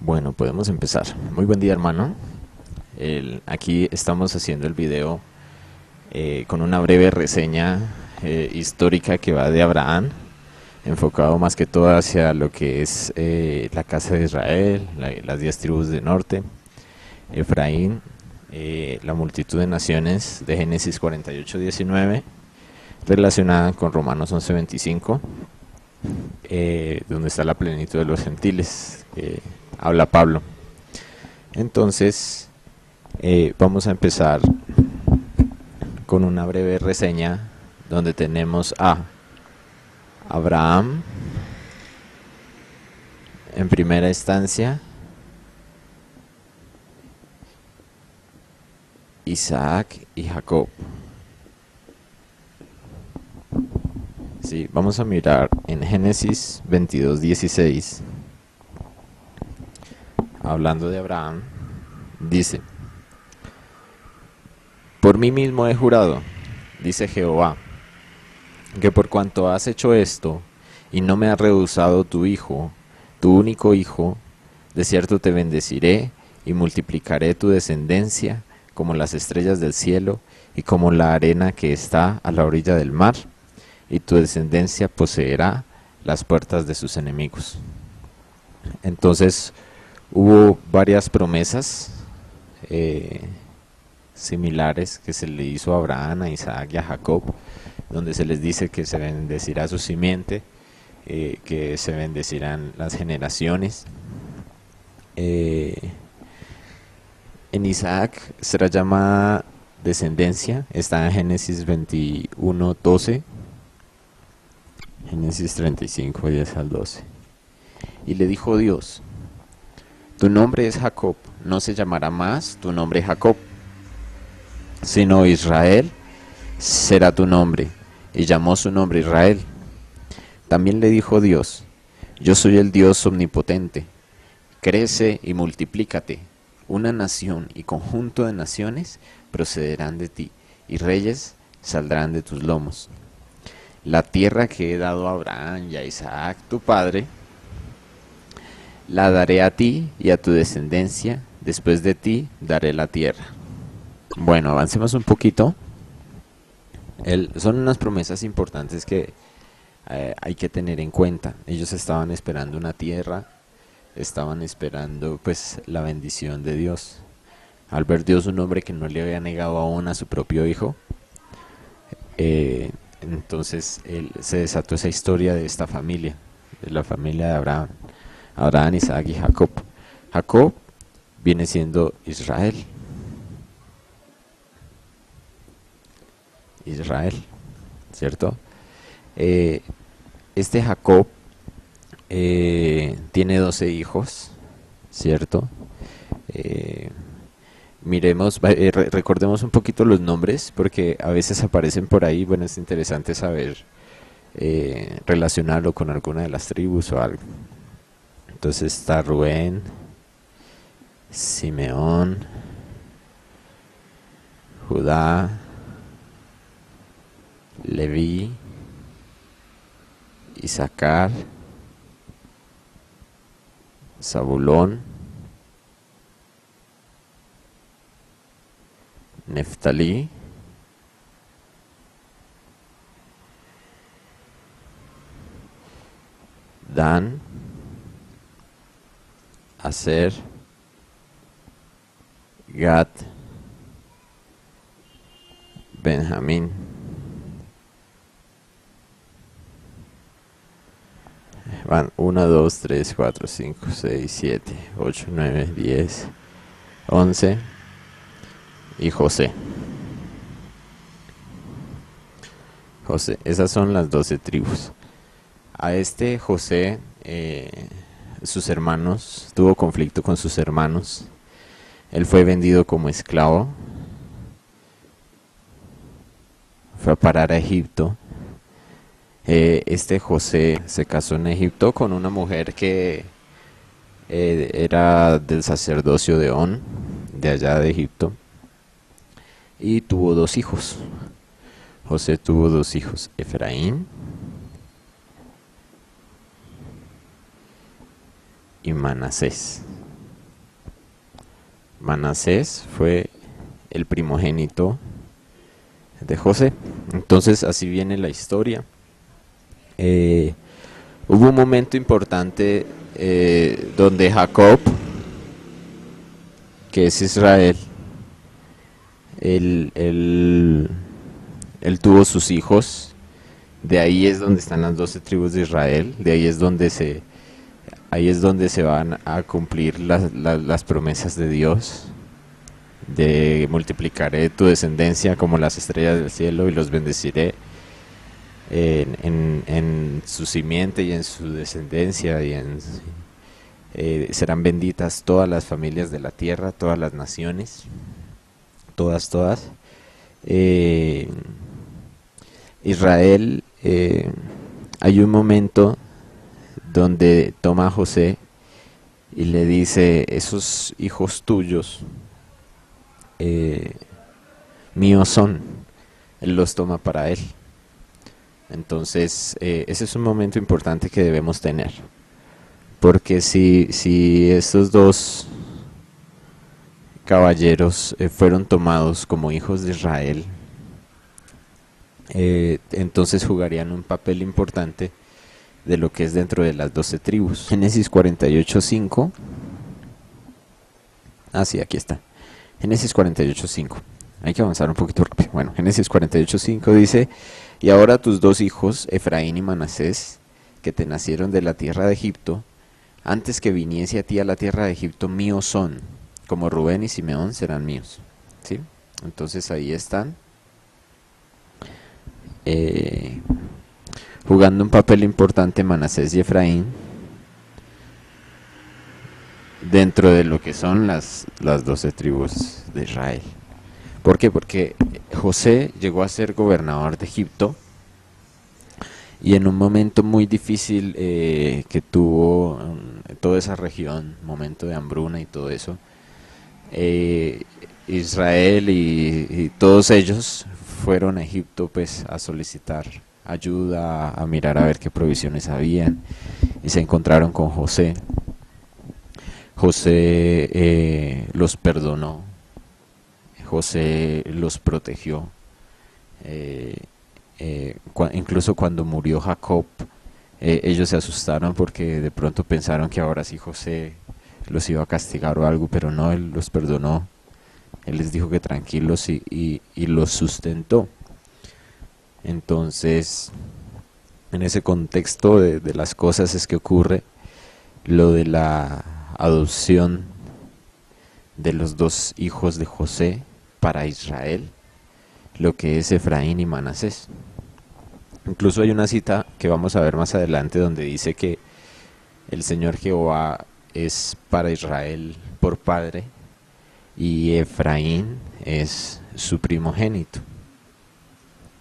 Bueno, podemos empezar. Muy buen día, hermano. Aquí estamos haciendo el video con una breve reseña histórica que va de Abraham, enfocado más que todo hacia lo que es la casa de Israel, las 10 tribus del norte, Efraín, la multitud de naciones de Génesis 48:19, relacionada con Romanos 11:25, donde está la plenitud de los gentiles, habla Pablo. Entonces, vamos a empezar con una breve reseña donde tenemos a Abraham en primera instancia, Isaac y Jacob. Sí, vamos a mirar en Génesis 22:16. Hablando de Abraham, dice: Por mí mismo he jurado, dice Jehová, que por cuanto has hecho esto, y no me has rehusado tu hijo, tu único hijo, de cierto te bendeciré, y multiplicaré tu descendencia como las estrellas del cielo, y como la arena que está a la orilla del mar, y tu descendencia poseerá las puertas de sus enemigos. Entonces, hubo varias promesas similares que se le hizo a Abraham, a Isaac y a Jacob, donde se les dice que se bendecirá su simiente, que se bendecirán las generaciones. En Isaac será llamada descendencia, está en Génesis 21:12, Génesis 35:10 al 12. Y le dijo Dios: Tu nombre es Jacob, no se llamará más tu nombre Jacob, sino Israel será tu nombre. Y llamó su nombre Israel. También le dijo Dios: Yo soy el Dios omnipotente, crece y multiplícate. Una nación y conjunto de naciones procederán de ti, y reyes saldrán de tus lomos. La tierra que he dado a Abraham y a Isaac tu padre, la daré a ti y a tu descendencia, después de ti daré la tierra. Bueno, avancemos un poquito. Son unas promesas importantes que hay que tener en cuenta. Ellos estaban esperando una tierra, estaban esperando pues la bendición de Dios. Al ver Dios un hombre que no le había negado aún a su propio hijo, entonces se desató esa historia de esta familia, de la familia de Abraham, Isaac y Jacob. Jacob viene siendo Israel. Israel, ¿cierto? Este Jacob tiene 12 hijos, ¿cierto? Recordemos un poquito los nombres, porque a veces aparecen por ahí. Bueno, es interesante saber relacionarlo con alguna de las tribus o algo. Entonces está Rubén, Simeón, Judá, Leví, Isaacar, Zabulón, Neftalí, Dan, Aser, Gad, Benjamín. Van 1, 2, 3, 4, 5, 6, 7, 8, 9, 10, 11 y José. Esas son las 12 tribus. A este José, sus hermanos, tuvo conflicto con sus hermanos. Él fue vendido como esclavo. Fue a parar a Egipto. Este José se casó en Egipto con una mujer que era del sacerdocio de On, de allá de Egipto, y tuvo 2 hijos. José tuvo 2 hijos, Efraín y Manasés. Manasés fue el primogénito de José. Entonces así viene la historia. Hubo un momento importante donde Jacob, que es Israel, él tuvo sus hijos. De ahí es donde están las 12 tribus de Israel. De ahí es donde se van a cumplir las promesas de Dios. De multiplicaré tu descendencia como las estrellas del cielo y los bendeciré en su simiente y en su descendencia serán benditas todas las familias de la tierra, todas las naciones, todas. Israel, hay un momento donde toma a José y le dice: esos hijos tuyos míos son. Él los toma para él. Entonces ese es un momento importante que debemos tener, porque si estos dos caballeros fueron tomados como hijos de Israel, entonces jugarían un papel importante de lo que es dentro de las 12 tribus. Génesis 48:5. Sí, aquí está. Génesis 48:5. Hay que avanzar un poquito rápido. Bueno, Génesis 48:5 dice: y ahora tus dos hijos, Efraín y Manasés, que te nacieron de la tierra de Egipto, antes que viniese a ti a la tierra de Egipto, míos son, como Rubén y Simeón serán míos. ¿Sí? Entonces ahí están jugando un papel importante Manasés y Efraín dentro de lo que son las 12 tribus de Israel. ¿Por qué? Porque José llegó a ser gobernador de Egipto, y en un momento muy difícil que tuvo toda esa región, momento de hambruna y todo eso, Israel y todos ellos fueron a Egipto pues a solicitar ayuda, a mirar a ver qué provisiones habían, y se encontraron con José. José los perdonó, José los protegió. Incluso cuando murió Jacob, ellos se asustaron porque de pronto pensaron que ahora sí José los iba a castigar o algo, pero no, él los perdonó. Él les dijo que tranquilos y los sustentó. Entonces, en ese contexto de las cosas es que ocurre lo de la adopción de los dos hijos de José para Israel, lo que es Efraín y Manasés. Incluso hay una cita que vamos a ver más adelante donde dice que el Señor Jehová es para Israel por padre y Efraín es su primogénito,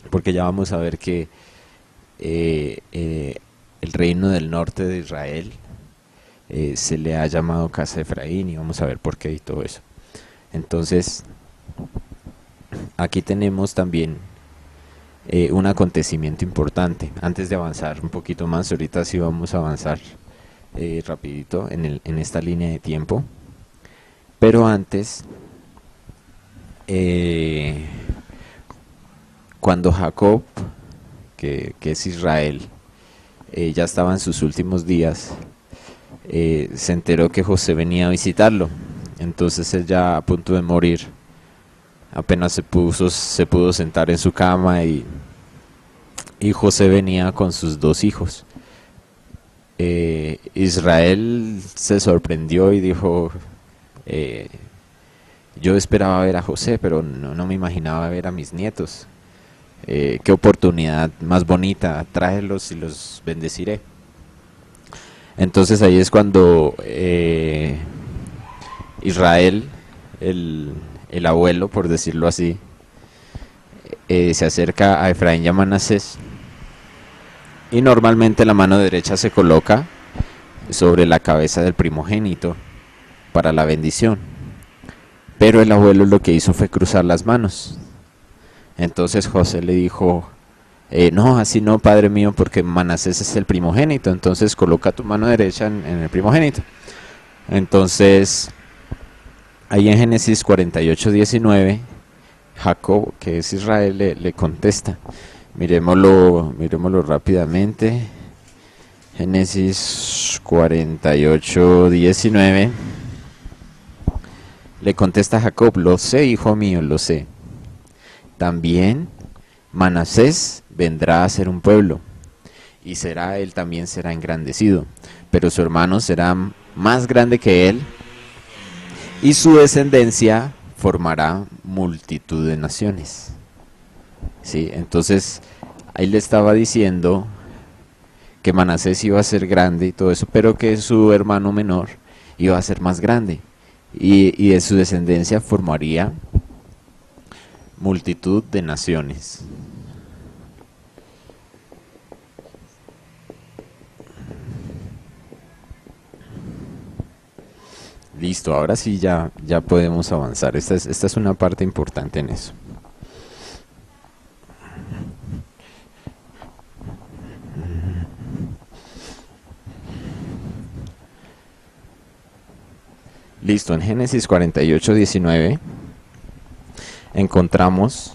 porque ya vamos a ver que el reino del norte de Israel se le ha llamado casa de Efraín, y vamos a ver por qué y todo eso. Entonces aquí tenemos también un acontecimiento importante. Antes de avanzar un poquito más, ahorita sí vamos a avanzar rapidito en esta línea de tiempo, pero antes, cuando Jacob, que es Israel, ya estaba en sus últimos días, se enteró que José venía a visitarlo. Entonces él, ya a punto de morir, apenas se pudo sentar en su cama, y José venía con sus dos hijos. Israel se sorprendió y dijo: yo esperaba ver a José, pero no me imaginaba ver a mis nietos. Qué oportunidad más bonita, tráelos y los bendeciré. Entonces ahí es cuando Israel, el abuelo, por decirlo así, se acerca a Efraín y a Manasés, y normalmente la mano derecha se coloca sobre la cabeza del primogénito para la bendición, pero el abuelo lo que hizo fue cruzar las manos. Entonces José le dijo: no, así no, padre mío, porque Manasés es el primogénito, entonces coloca tu mano derecha en el primogénito. Entonces ahí en Génesis 48:19, Jacob, que es Israel, le contesta. Miremoslo rápidamente. Génesis 48:19. Le contesta Jacob: lo sé, hijo mío, lo sé. También Manasés vendrá a ser un pueblo, y él también será engrandecido, pero su hermano será más grande que él, y su descendencia formará multitud de naciones. ¿Sí? Entonces, ahí le estaba diciendo que Manasés iba a ser grande y todo eso, pero que su hermano menor iba a ser más grande, y de su descendencia formaría multitud de naciones. Listo, ahora sí ya podemos avanzar. Esta es una parte importante en eso. Listo, en Génesis 48:19 encontramos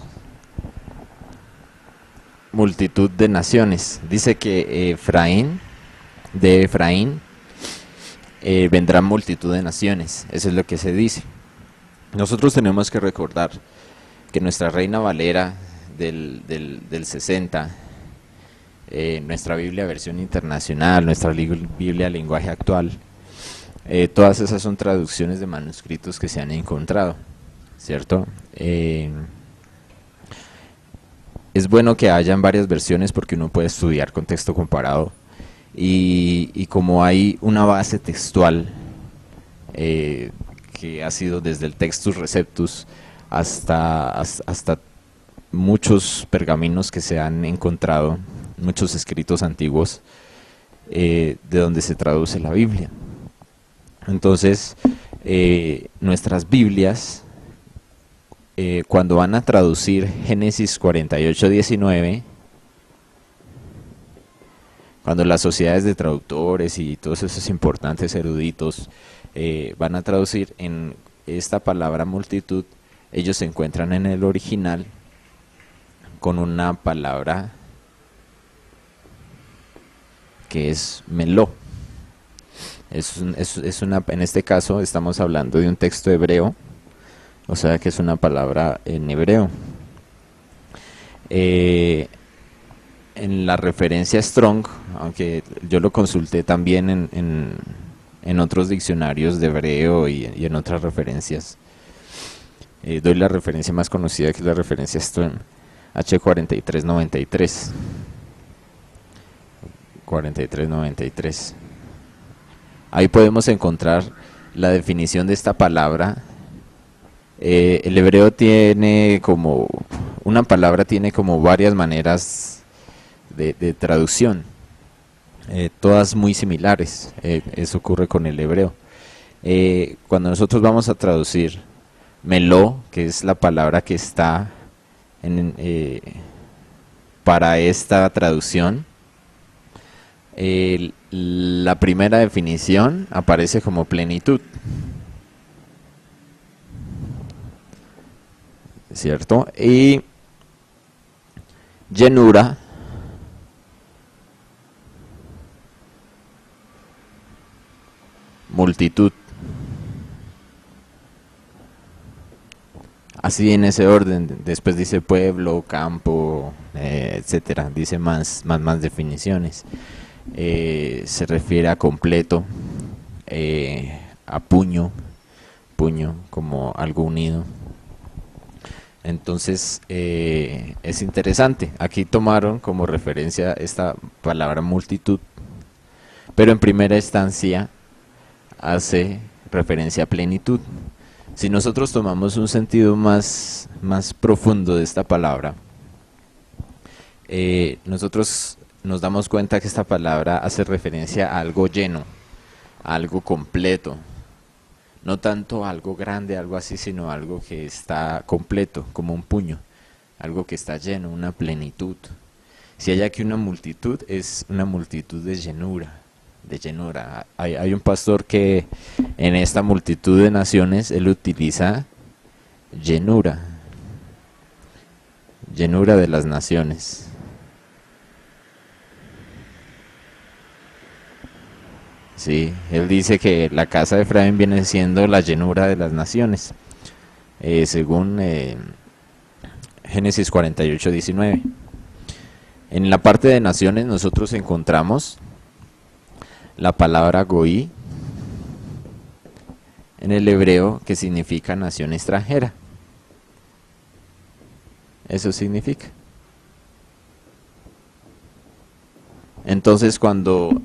multitud de naciones. Dice que de Efraín vendrán multitud de naciones. Eso es lo que se dice. Nosotros tenemos que recordar que nuestra Reina Valera del 60, nuestra Biblia versión internacional, nuestra Biblia lenguaje actual, todas esas son traducciones de manuscritos que se han encontrado, ¿cierto? Es bueno que hayan varias versiones porque uno puede estudiar con texto comparado, y como hay una base textual que ha sido desde el Textus Receptus hasta muchos pergaminos que se han encontrado, muchos escritos antiguos de donde se traduce la Biblia. Entonces, nuestras Biblias, cuando van a traducir Génesis 48:19, cuando las sociedades de traductores y todos esos importantes eruditos van a traducir en esta palabra multitud, ellos se encuentran en el original con una palabra que es meló. En este caso estamos hablando de un texto hebreo, o sea que es una palabra en hebreo. En la referencia Strong, aunque yo lo consulté también en otros diccionarios de hebreo y en otras referencias, doy la referencia más conocida, que es la referencia Strong H4393. 4393. Ahí podemos encontrar la definición de esta palabra. El hebreo una palabra tiene como varias maneras de traducción, todas muy similares. Eso ocurre con el hebreo. Cuando nosotros vamos a traducir meló, que es la palabra que está para esta traducción, la primera definición aparece como plenitud, ¿cierto? Y llenura multitud. Así en ese orden. Después dice pueblo, campo, etcétera. Dice más definiciones. Se refiere a completo, a puño como algo unido. Entonces es interesante. Aquí tomaron como referencia esta palabra multitud, pero en primera instancia hace referencia a plenitud. Si nosotros tomamos un sentido más profundo de esta palabra, nosotros nos damos cuenta que esta palabra hace referencia a algo lleno, a algo completo, no tanto algo grande, algo así, sino algo que está completo, como un puño, algo que está lleno, una plenitud. Si hay aquí una multitud, es una multitud de llenura, de llenura. Hay un pastor que en esta multitud de naciones él utiliza llenura, llenura de las naciones. Sí, él dice que la casa de Efraín viene siendo la llenura de las naciones, según Génesis 48:19. En la parte de naciones nosotros encontramos la palabra goí en el hebreo, que significa nación extranjera. Eso significa. Entonces cuando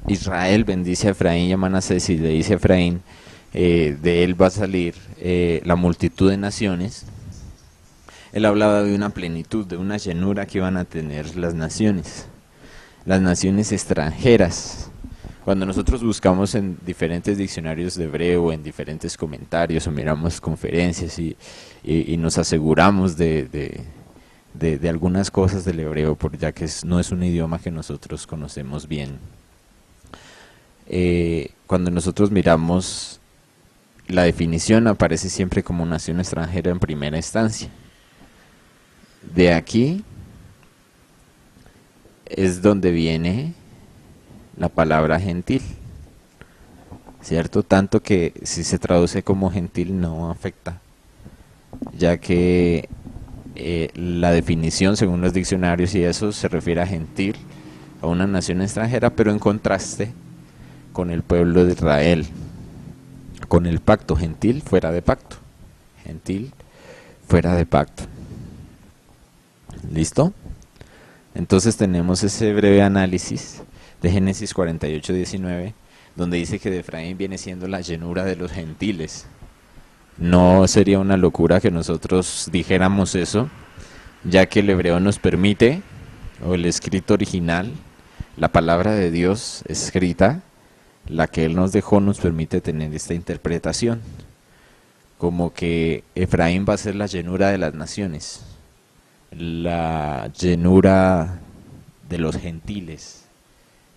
Israel bendice a Efraín y a Manasés y le dice a Efraín, de él va a salir la multitud de naciones, él hablaba de una plenitud, de una llenura que iban a tener las naciones extranjeras. Cuando nosotros buscamos en diferentes diccionarios de hebreo, en diferentes comentarios, o miramos conferencias y nos aseguramos de algunas cosas del hebreo, ya que no es un idioma que nosotros conocemos bien. Cuando nosotros miramos la definición, aparece siempre como nación extranjera en primera instancia. De aquí es donde viene la palabra gentil, ¿cierto? Tanto que si se traduce como gentil no afecta, ya que la definición según los diccionarios y eso se refiere a gentil, a una nación extranjera, pero en contraste con el pueblo de Israel, con el pacto. Gentil fuera de pacto, gentil fuera de pacto. ¿Listo? Entonces tenemos ese breve análisis de Génesis 48:19, donde dice que de Efraín viene siendo la llenura de los gentiles. No sería una locura que nosotros dijéramos eso, ya que el hebreo nos permite, o el escrito original, la palabra de Dios escrita, la que Él nos dejó, nos permite tener esta interpretación, como que Efraín va a ser la llenura de las naciones, la llenura de los gentiles,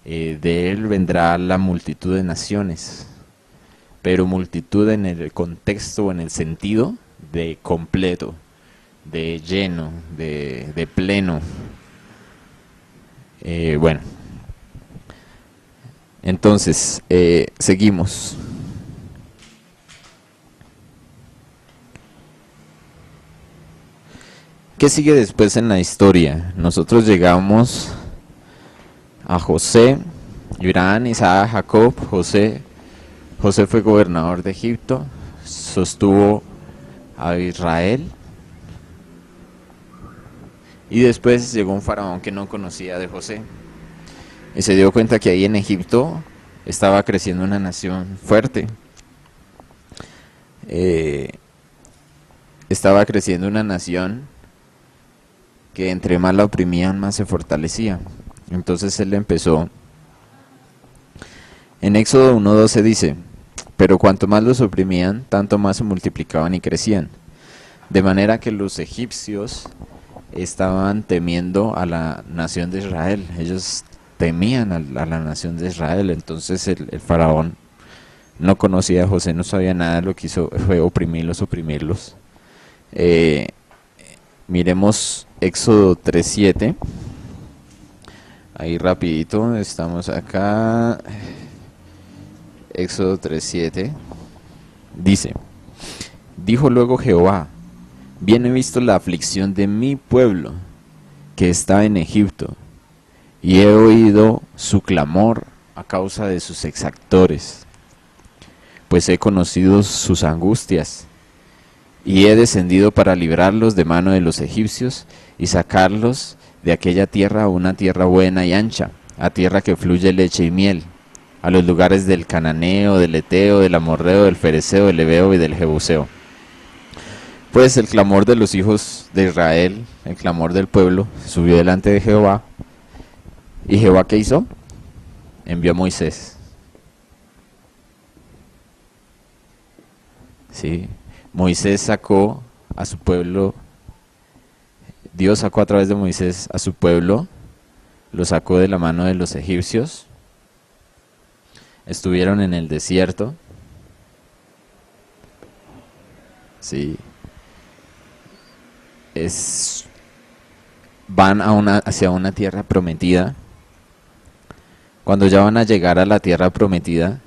de él vendrá la multitud de naciones, pero multitud en el contexto, en el sentido de completo, de lleno, de pleno. Bueno, entonces seguimos. ¿Qué sigue después en la historia? Nosotros llegamos a José, Abraham, Isaac, Jacob. José fue gobernador de Egipto, sostuvo a Israel, y después llegó un faraón que no conocía de José y se dio cuenta que ahí en Egipto estaba creciendo una nación fuerte. Estaba creciendo una nación que entre más la oprimían, más se fortalecía. Entonces él empezó. En Éxodo 1:12 dice: pero cuanto más los oprimían, tanto más se multiplicaban y crecían, de manera que los egipcios estaban temiendo a la nación de Israel. Ellos temían a la nación de Israel. Entonces el faraón no conocía a José, no sabía nada, lo que hizo fue oprimirlos. Miremos Éxodo 3:7. Ahí rapidito, estamos acá. Éxodo 3:7 dice: dijo luego Jehová: bien he visto la aflicción de mi pueblo que está en Egipto, y he oído su clamor a causa de sus exactores, pues he conocido sus angustias, y he descendido para librarlos de mano de los egipcios y sacarlos de aquella tierra a una tierra buena y ancha, a tierra que fluye leche y miel, a los lugares del cananeo, del eteo, del amorreo, del fereceo, del heveo y del jebuseo. Pues el clamor de los hijos de Israel, el clamor del pueblo, subió delante de Jehová. ¿Y Jehová qué hizo? Envió a Moisés. Sí. Moisés sacó a su pueblo, Dios sacó a través de Moisés a su pueblo los sacó de la mano de los egipcios. Estuvieron en el desierto. Sí. Van hacia una tierra prometida. Cuando ya van a llegar a la tierra prometida,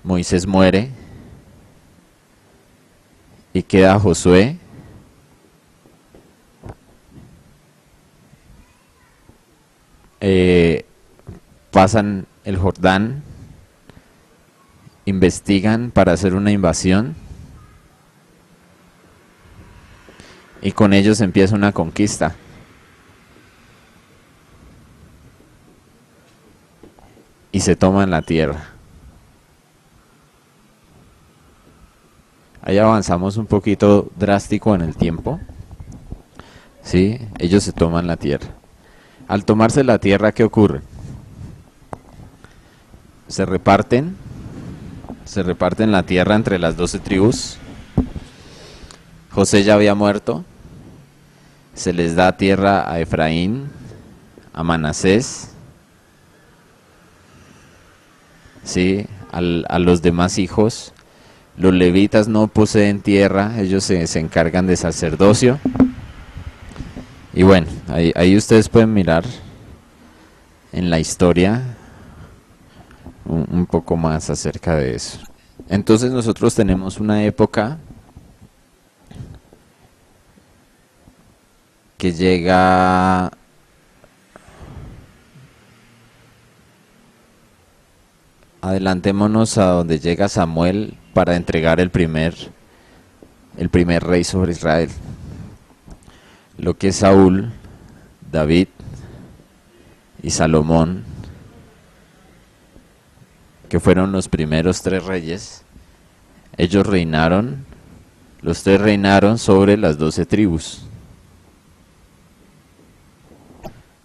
Moisés muere y queda Josué. Pasan el Jordán, investigan para hacer una invasión y con ellos empieza una conquista. Y se toman la tierra. Ahí avanzamos un poquito drástico en el tiempo. ¿Sí? Ellos se toman la tierra. Al tomarse la tierra, ¿qué ocurre? Se reparten la tierra entre las 12 tribus. José ya había muerto. Se les da tierra a Efraín, a Manasés, ¿sí? A los demás hijos. Los levitas no poseen tierra, ellos se encargan de sacerdocio. Y bueno, ahí ustedes pueden mirar en la historia un poco más acerca de eso. Entonces nosotros tenemos una época que llega adelantémonos a donde llega Samuel para entregar el primer rey sobre Israel. Lo que es Saúl, David y Salomón, que fueron los primeros 3 reyes. Ellos reinaron, los 3 reinaron sobre las 12 tribus.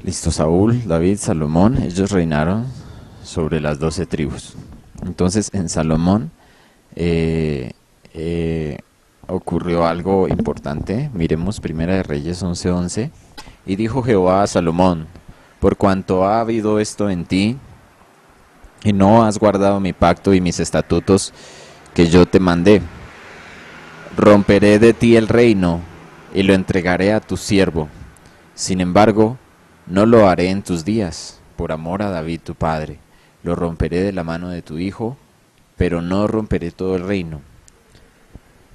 Listo, Saúl, David, Salomón, ellos reinaron sobre las 12 tribus. Entonces en Salomón ocurrió algo importante. Miremos Primera de Reyes 11:11. Y dijo Jehová a Salomón: por cuanto ha habido esto en ti, y no has guardado mi pacto y mis estatutos que yo te mandé, romperé de ti el reino y lo entregaré a tu siervo. Sin embargo, no lo haré en tus días, por amor a David tu padre. Lo romperé de la mano de tu hijo, pero no romperé todo el reino,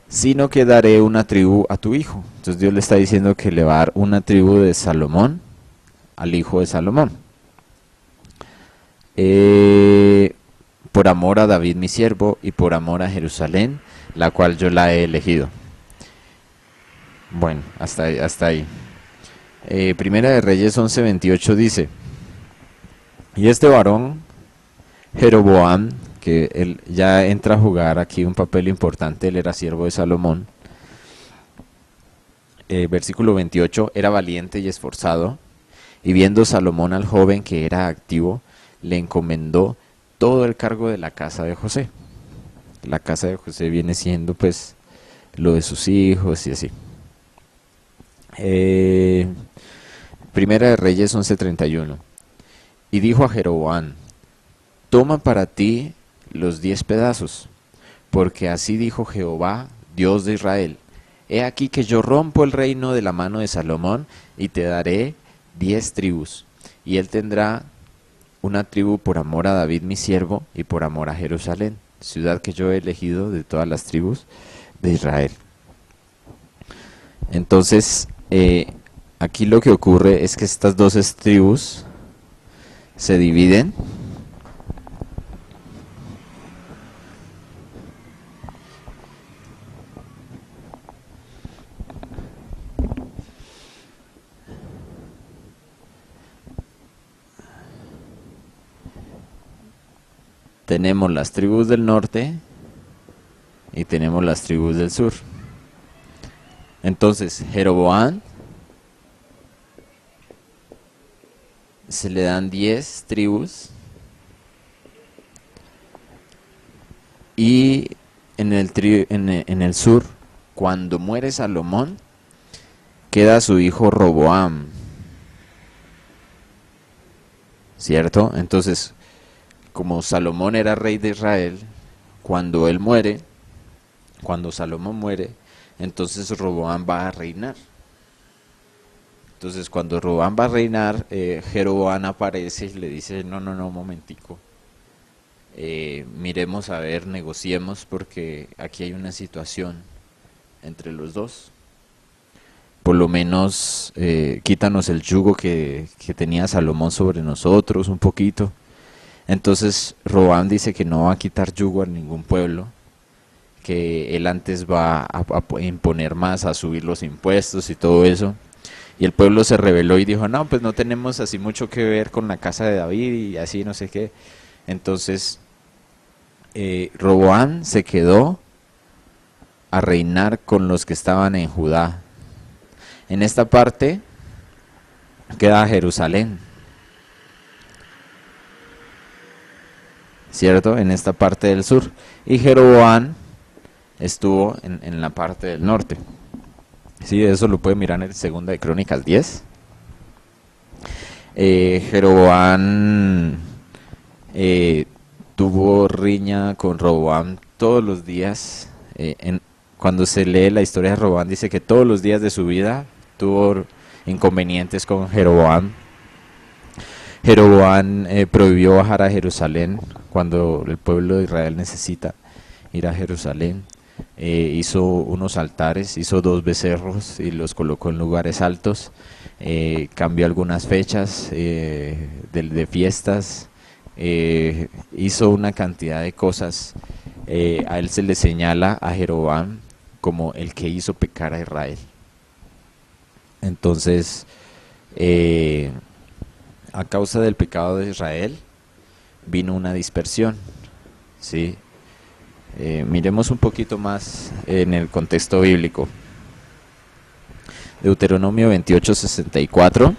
sino que daré una tribu a tu hijo. Entonces Dios le está diciendo que le va a dar una tribu de Salomón al hijo de Salomón. Por amor a David mi siervo y por amor a Jerusalén, la cual yo la he elegido. Bueno, hasta ahí. Primera de Reyes 11:28 dice: y este varón, Jeroboam, que él ya entra a jugar aquí un papel importante, él era siervo de Salomón. Versículo 28, era valiente y esforzado, y viendo Salomón al joven que era activo, le encomendó todo el cargo de la casa de José. La casa de José viene siendo pues lo de sus hijos y así. Primera de Reyes 11:31. Y dijo a Jeroboam: toma para ti los 10 pedazos, porque así dijo Jehová, Dios de Israel: he aquí que yo rompo el reino de la mano de Salomón y te daré 10 tribus, y él tendrá una tribu por amor a David mi siervo y por amor a Jerusalén, ciudad que yo he elegido de todas las tribus de Israel. Entonces, aquí lo que ocurre es que estas 12 tribus se dividen. Tenemos las tribus del norte y tenemos las tribus del sur. Entonces, Jeroboam se le dan 10 tribus y en el sur, cuando muere Salomón, queda su hijo Roboam. ¿cierto? Entonces, como Salomón era rey de Israel, cuando él muere, cuando Salomón muere, entonces Roboam va a reinar. Entonces cuando Roboam va a reinar, Jeroboam aparece y le dice, no, no, no, un momentico, miremos a ver, negociemos porque aquí hay una situación entre los dos. Por lo menos quítanos el yugo que tenía Salomón sobre nosotros un poquito. Entonces Roboam dice que no va a quitar yugo a ningún pueblo, que él antes va a imponer más, a subir los impuestos y todo eso. Y el pueblo se rebeló y dijo, no, pues no tenemos así mucho que ver con la casa de David y así no sé qué. Entonces Roboam se quedó a reinar con los que estaban en Judá. En esta parte queda Jerusalén, ¿cierto? En esta parte del sur. Y Jeroboam estuvo en la parte del norte. Sí, eso lo puede mirar en Segunda de Crónicas 10. Jeroboam tuvo riña con Roboam todos los días. Cuando se lee la historia de Roboam dice que todos los días de su vida tuvo inconvenientes con Jeroboam. Jeroboam prohibió bajar a Jerusalén cuando el pueblo de Israel necesita ir a Jerusalén. Hizo unos altares, hizo 2 becerros y los colocó en lugares altos. Cambió algunas fechas de fiestas. Hizo una cantidad de cosas. A él se le señala a Jeroboam como el que hizo pecar a Israel. Entonces, a causa del pecado de Israel, vino una dispersión, ¿sí? Miremos un poquito más en el contexto bíblico. Deuteronomio 28:64.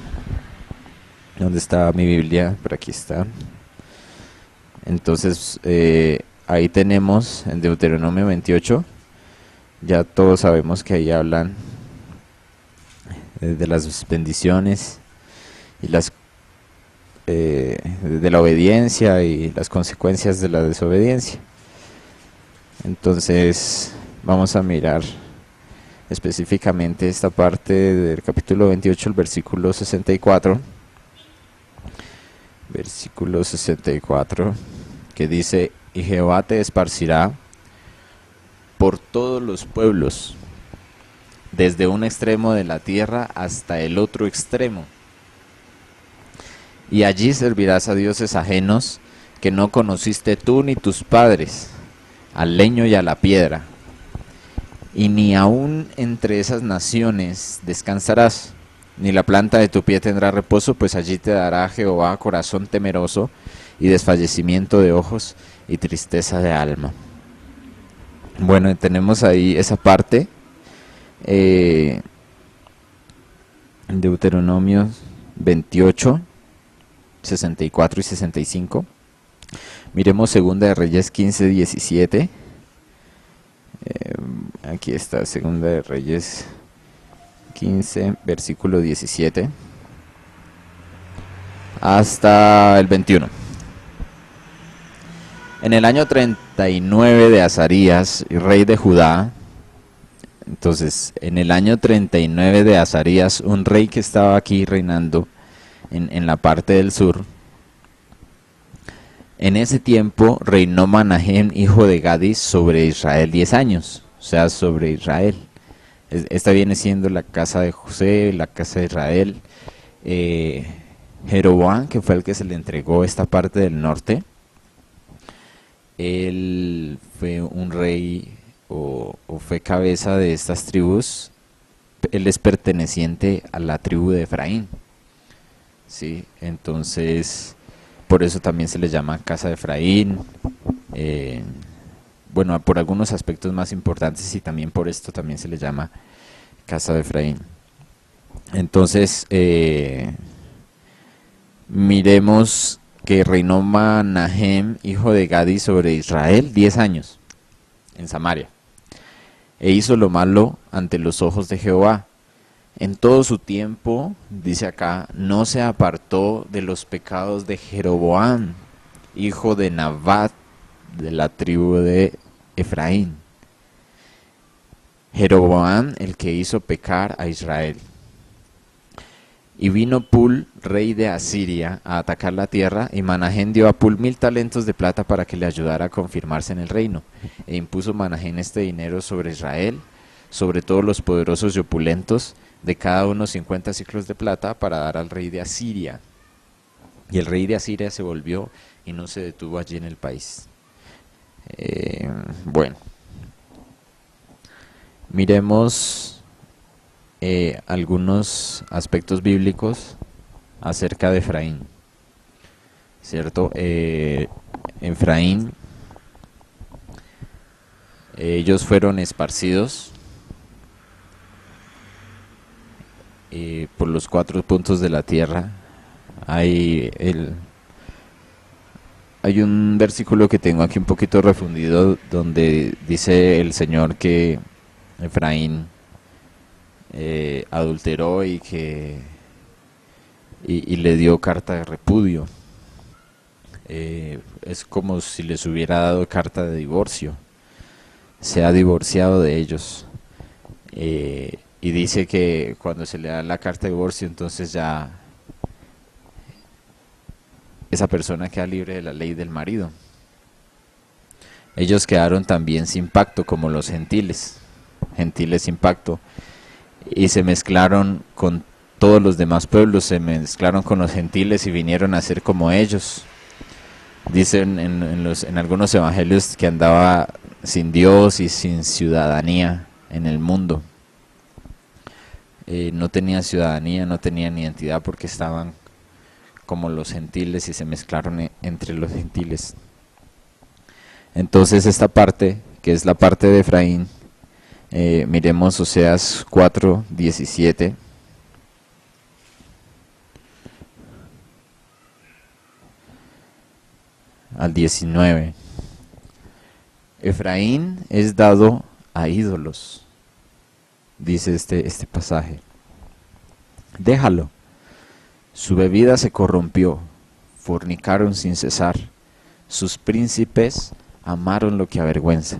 ¿Dónde está mi Biblia? Por aquí está. Entonces, ahí tenemos en Deuteronomio 28. Ya todos sabemos que ahí hablan de las bendiciones y de la obediencia y las consecuencias de la desobediencia. Entonces vamos a mirar específicamente esta parte del capítulo 28, el versículo 64. Versículo 64, que dice, y Jehová te esparcirá por todos los pueblos, desde un extremo de la tierra hasta el otro extremo. Y allí servirás a dioses ajenos que no conociste tú ni tus padres, al leño y a la piedra. Y ni aun entre esas naciones descansarás, ni la planta de tu pie tendrá reposo, pues allí te dará Jehová corazón temeroso y desfallecimiento de ojos y tristeza de alma. Bueno, tenemos ahí esa parte. Deuteronomio 28, 64 y 65. Miremos Segunda de Reyes 15, 17. Aquí está Segunda de Reyes 15, versículo 17 hasta el 21. En el año 39 de Azarías, rey de Judá. Entonces, en el año 39 de Azarías, un rey que estaba aquí reinando en la parte del sur. En ese tiempo reinó Manahem, hijo de Gadis, sobre Israel 10 años, o sea, sobre Israel. Esta viene siendo la casa de José, la casa de Israel. Jeroboam, que fue el que se le entregó esta parte del norte, él fue un rey o fue cabeza de estas tribus. Él es perteneciente a la tribu de Efraín, ¿sí? Entonces, por eso también se le llama casa de Efraín. Bueno, por algunos aspectos más importantes y también por esto también se le llama casa de Efraín. Entonces, miremos que reinó Manahem, hijo de Gadi, sobre Israel 10 años en Samaria. E hizo lo malo ante los ojos de Jehová, En todo su tiempo, dice acá, no se apartó de los pecados de Jeroboam, hijo de Nabat, de la tribu de Efraín. Jeroboam, el que hizo pecar a Israel. Y vino Pul, rey de Asiria, a atacar la tierra, y Manahén dio a Pul 1000 talentos de plata para que le ayudara a confirmarse en el reino. E impuso Manahén este dinero sobre Israel, sobre todos los poderosos y opulentos, de cada uno 50 ciclos de plata, para dar al rey de Asiria. Y el rey de Asiria se volvió y no se detuvo allí en el país. Bueno, miremos algunos aspectos bíblicos acerca de Efraín, ¿cierto? Efraín, ellos fueron esparcidos por los 4 puntos de la tierra. Hay un versículo que tengo aquí un poquito refundido donde dice el Señor que Efraín adulteró y le dio carta de repudio. Es como si les hubiera dado carta de divorcio. Se ha divorciado de ellos. Y dice que cuando se le da la carta de divorcio, entonces ya esa persona queda libre de la ley del marido. Ellos quedaron también sin pacto, como los gentiles sin pacto, y se mezclaron con todos los demás pueblos, se mezclaron con los gentiles y vinieron a ser como ellos. Dicen en algunos evangelios que andaba sin Dios y sin ciudadanía en el mundo. No tenían ciudadanía, no tenían identidad porque estaban como los gentiles y se mezclaron entre los gentiles. Entonces esta parte, que es la parte de Efraín, miremos Oseas 4:17. Al 19. Efraín es dado a ídolos, dice este pasaje. Déjalo. Su bebida se corrompió, fornicaron sin cesar. Sus príncipes amaron lo que avergüenza.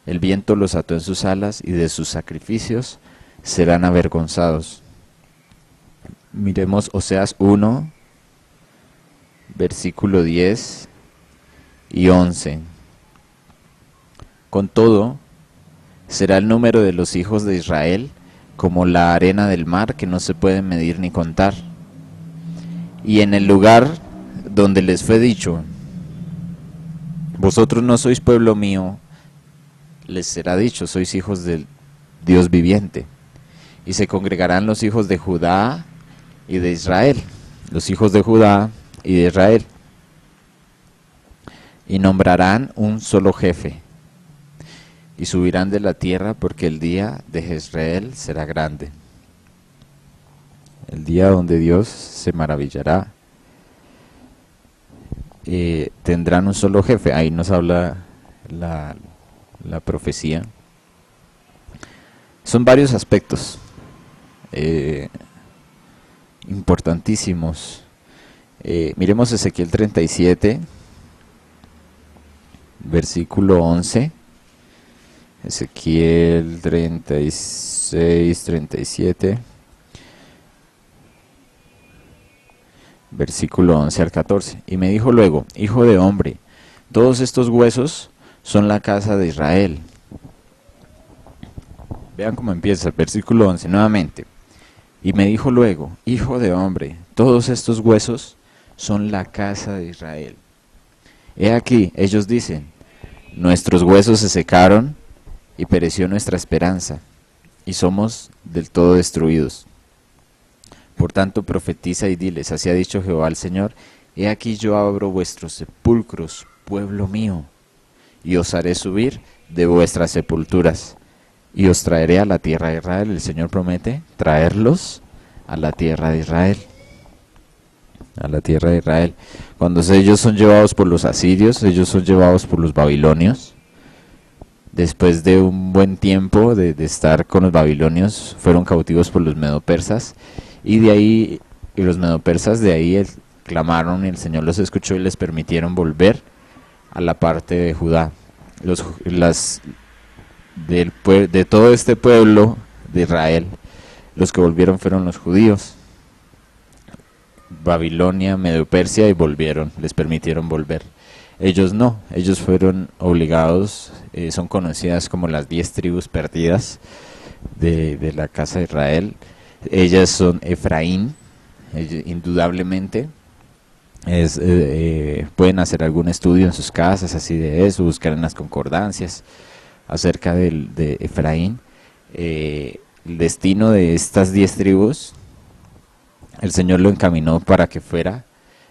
El viento los ató en sus alas y de sus sacrificios serán avergonzados. Miremos Oseas 1, versículo 10 y 11. Con todo, será el número de los hijos de Israel como la arena del mar, que no se puede medir ni contar. Y en el lugar donde les fue dicho, vosotros no sois pueblo mío, les será dicho, sois hijos del Dios viviente. Y se congregarán los hijos de Judá y de Israel, los hijos de Judá y de Israel, y nombrarán un solo jefe, y subirán de la tierra, porque el día de Jezreel será grande, el día donde Dios se maravillará. Tendrán un solo jefe. Ahí nos habla la profecía. Son varios aspectos importantísimos. Miremos Ezequiel 37, versículo 11. Ezequiel 36, 37. Versículo 11 al 14. Y me dijo luego, hijo de hombre, todos estos huesos son la casa de Israel. Vean cómo empieza el versículo 11 nuevamente. Y me dijo luego, hijo de hombre, todos estos huesos son la casa de Israel. He aquí, ellos dicen, nuestros huesos se secaron y pereció nuestra esperanza, y somos del todo destruidos. Por tanto, profetiza y diles, así ha dicho Jehová el Señor, he aquí yo abro vuestros sepulcros, pueblo mío, y os haré subir de vuestras sepulturas, y os traeré a la tierra de Israel. El Señor promete traerlos a la tierra de Israel. A la tierra de Israel. Cuando ellos son llevados por los asirios, ellos son llevados por los babilonios. después de un buen tiempo de estar con los babilonios, fueron cautivos por los medopersas, y de ahí, y los medopersas de ahí clamaron, y el Señor los escuchó y les permitieron volver a la parte de Judá. De todo este pueblo de Israel, los que volvieron fueron los judíos. Babilonia, Medo-Persia, y volvieron, les permitieron volver. Ellos no, ellos fueron obligados, son conocidas como las 10 tribus perdidas de la casa de Israel. Ellas son Efraín, indudablemente. Pueden hacer algún estudio en sus casas así de eso, buscar en las concordancias acerca de Efraín. El destino de estas 10 tribus, el Señor lo encaminó para que fuera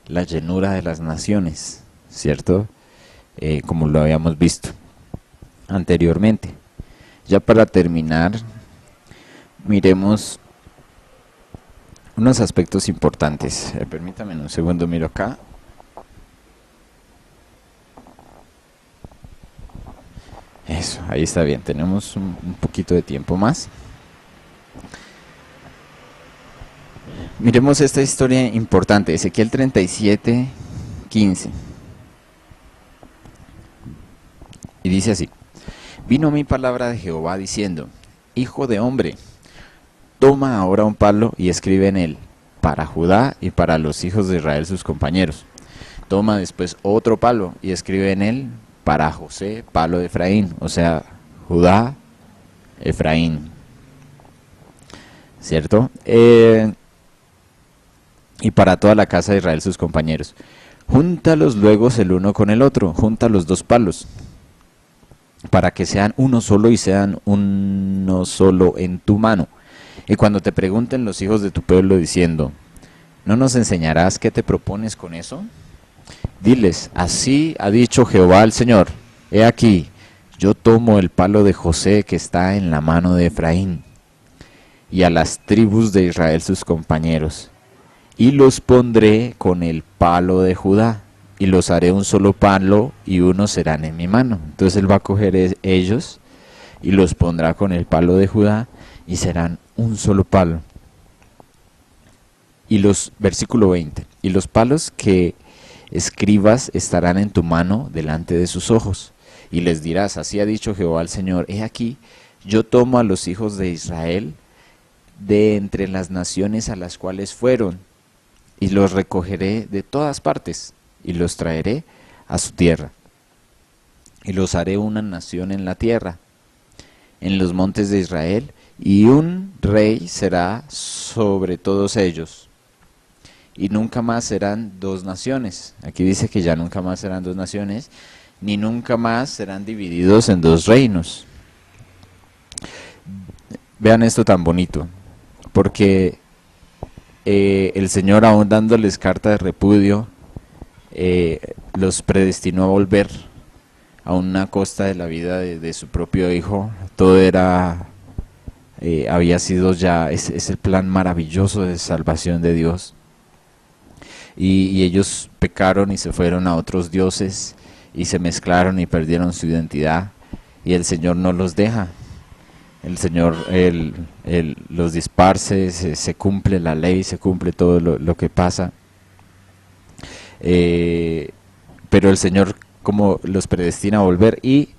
la llenura de las naciones, ¿cierto? Como lo habíamos visto anteriormente. Ya para terminar, miremos unos aspectos importantes. Permítame un segundo, miro acá. Eso, ahí está bien, tenemos un poquito de tiempo más. Miremos esta historia importante, Ezequiel 37:15. Y dice así: vino mi palabra de Jehová diciendo, hijo de hombre, toma ahora un palo y escribe en él, para Judá y para los hijos de Israel sus compañeros. Toma después otro palo y escribe en él, para José, palo de Efraín, o sea, Judá, Efraín, ¿cierto? Y para toda la casa de Israel sus compañeros. Júntalos luego el uno con el otro, junta los dos palos, para que sean uno solo y sean uno solo en tu mano. Y cuando te pregunten los hijos de tu pueblo diciendo, ¿no nos enseñarás qué te propones con eso? Diles, así ha dicho Jehová el Señor, he aquí, yo tomo el palo de José que está en la mano de Efraín, y a las tribus de Israel sus compañeros, y los pondré con el palo de Judá, y los haré un solo palo, y unos serán en mi mano. Entonces él va a coger ellos, y los pondrá con el palo de Judá, y serán un solo palo. Y versículo 20, y los palos que escribas estarán en tu mano delante de sus ojos, y les dirás, así ha dicho Jehová el Señor, he aquí, yo tomo a los hijos de Israel de entre las naciones a las cuales fueron, y los recogeré de todas partes, y los traeré a su tierra, y los haré una nación en la tierra, en los montes de Israel, y un rey será sobre todos ellos. Y nunca más serán dos naciones. Aquí dice que ya nunca más serán dos naciones, ni nunca más serán divididos en dos reinos. Vean esto tan bonito, porque el Señor, aún dándoles carta de repudio, los predestinó a volver a una costa de la vida de su propio hijo. Todo había sido ya, es el plan maravilloso de salvación de Dios. Y ellos pecaron y se fueron a otros dioses y se mezclaron y perdieron su identidad, y el Señor no los deja. El Señor los disparce, se cumple la ley, se cumple todo lo que pasa, pero el Señor como los predestina a volver. Y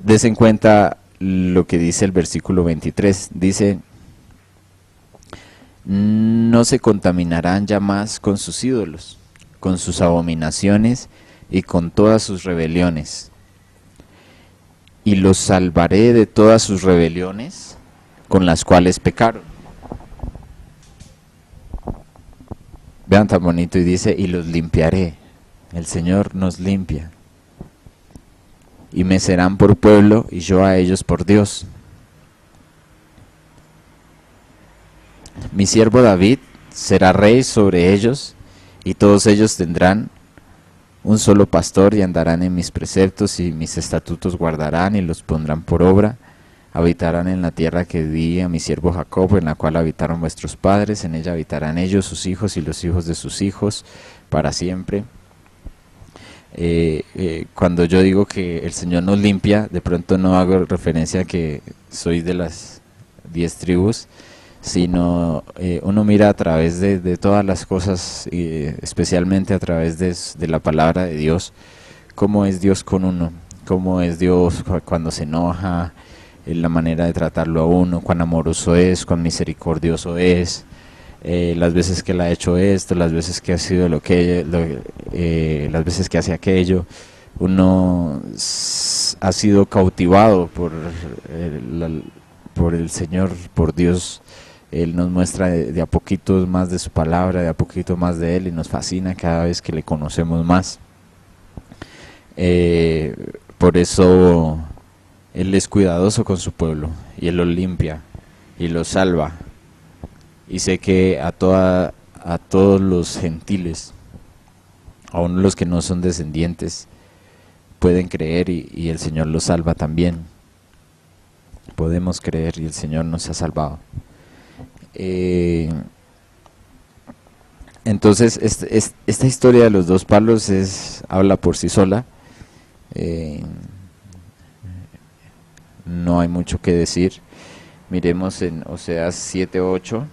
des en cuenta lo que dice el versículo 23, dice, no se contaminarán ya más con sus ídolos, con sus abominaciones y con todas sus rebeliones, y los salvaré de todas sus rebeliones con las cuales pecaron. Vean tan bonito, y dice, y los limpiaré. El Señor nos limpia. Y me serán por pueblo, y yo a ellos por Dios. Mi siervo David será rey sobre ellos, y todos ellos tendrán un solo pastor, y andarán en mis preceptos, y mis estatutos guardarán, y los pondrán por obra. Habitarán en la tierra que di a mi siervo Jacob, en la cual habitaron vuestros padres, en ella habitarán ellos, sus hijos y los hijos de sus hijos, para siempre. Cuando yo digo que el Señor nos limpia, de pronto no hago referencia a que soy de las 10 tribus, sino uno mira a través de todas las cosas, especialmente a través de la palabra de Dios, cómo es Dios con uno, cómo es Dios cuando se enoja, la manera de tratarlo a uno, cuán amoroso es, cuán misericordioso es, las veces que él ha hecho esto, las veces que ha sido las veces que hace aquello. Uno ha sido cautivado por el Señor, por Dios. Él nos muestra de a poquito más de su palabra, de a poquito más de Él, y nos fascina cada vez que le conocemos más. Por eso Él es cuidadoso con su pueblo, y Él los limpia y los salva. Y sé que a todos los gentiles, aun los que no son descendientes, pueden creer y el Señor los salva también. Podemos creer y el Señor nos ha salvado. Entonces, esta historia de los dos palos habla por sí sola. No hay mucho que decir. Miremos en Oseas 7:8.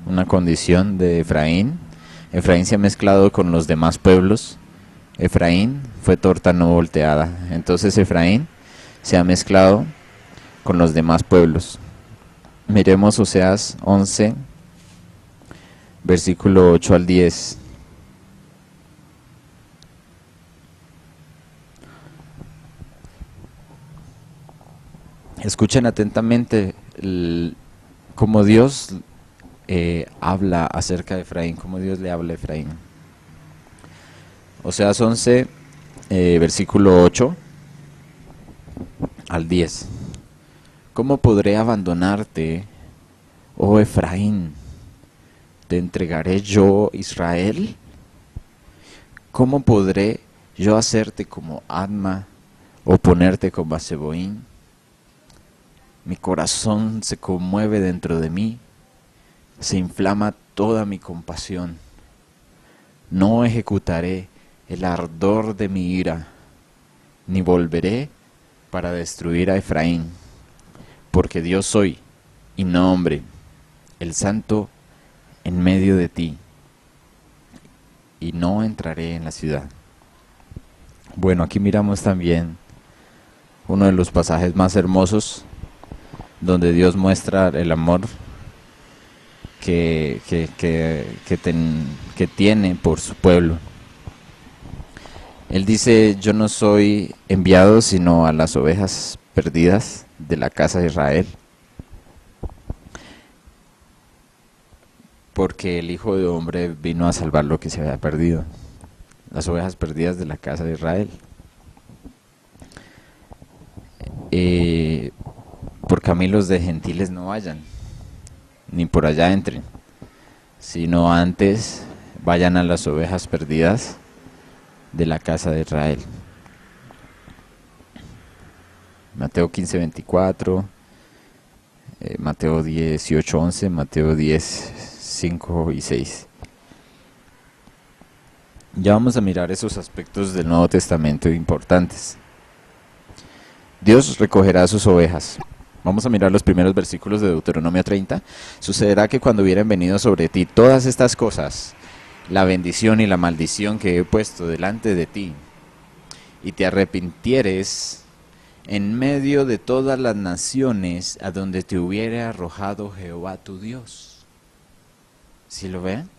Una condición de Efraín. Efraín se ha mezclado con los demás pueblos. Efraín fue torta no volteada. Entonces Efraín se ha mezclado con los demás pueblos. Miremos Oseas 11, versículo 8 al 10. Escuchen atentamente cómo Dios habla acerca de Efraín, cómo Dios le habla a Efraín. Oseas 11, versículo 8 al 10. ¿Cómo podré abandonarte, oh Efraín? ¿Te entregaré yo, Israel? ¿Cómo podré yo hacerte como Adma o ponerte como a Zeboín? Mi corazón se conmueve dentro de mí, se inflama toda mi compasión. No ejecutaré el ardor de mi ira, ni volveré para destruir a Efraín, porque Dios soy, y no hombre, el Santo en medio de ti, y no entraré en la ciudad. Bueno, aquí miramos también uno de los pasajes más hermosos, donde Dios muestra el amor que tiene por su pueblo. Él dice: yo no soy enviado sino a las ovejas perdidas de la casa de Israel, porque el Hijo de Hombre vino a salvar lo que se había perdido, las ovejas perdidas de la casa de Israel. Por caminos de gentiles no vayan, ni por allá entren, sino antes vayan a las ovejas perdidas de la casa de Israel. Mateo 15:24, Mateo 18:11, Mateo 10:5 y 6. Ya vamos a mirar esos aspectos del Nuevo Testamento importantes. Dios recogerá sus ovejas. Vamos a mirar los primeros versículos de Deuteronomio 30. Sucederá que cuando hubieran venido sobre ti todas estas cosas, la bendición y la maldición que he puesto delante de ti, y te arrepintieres en medio de todas las naciones a donde te hubiere arrojado Jehová tu Dios. ¿Sí lo ven?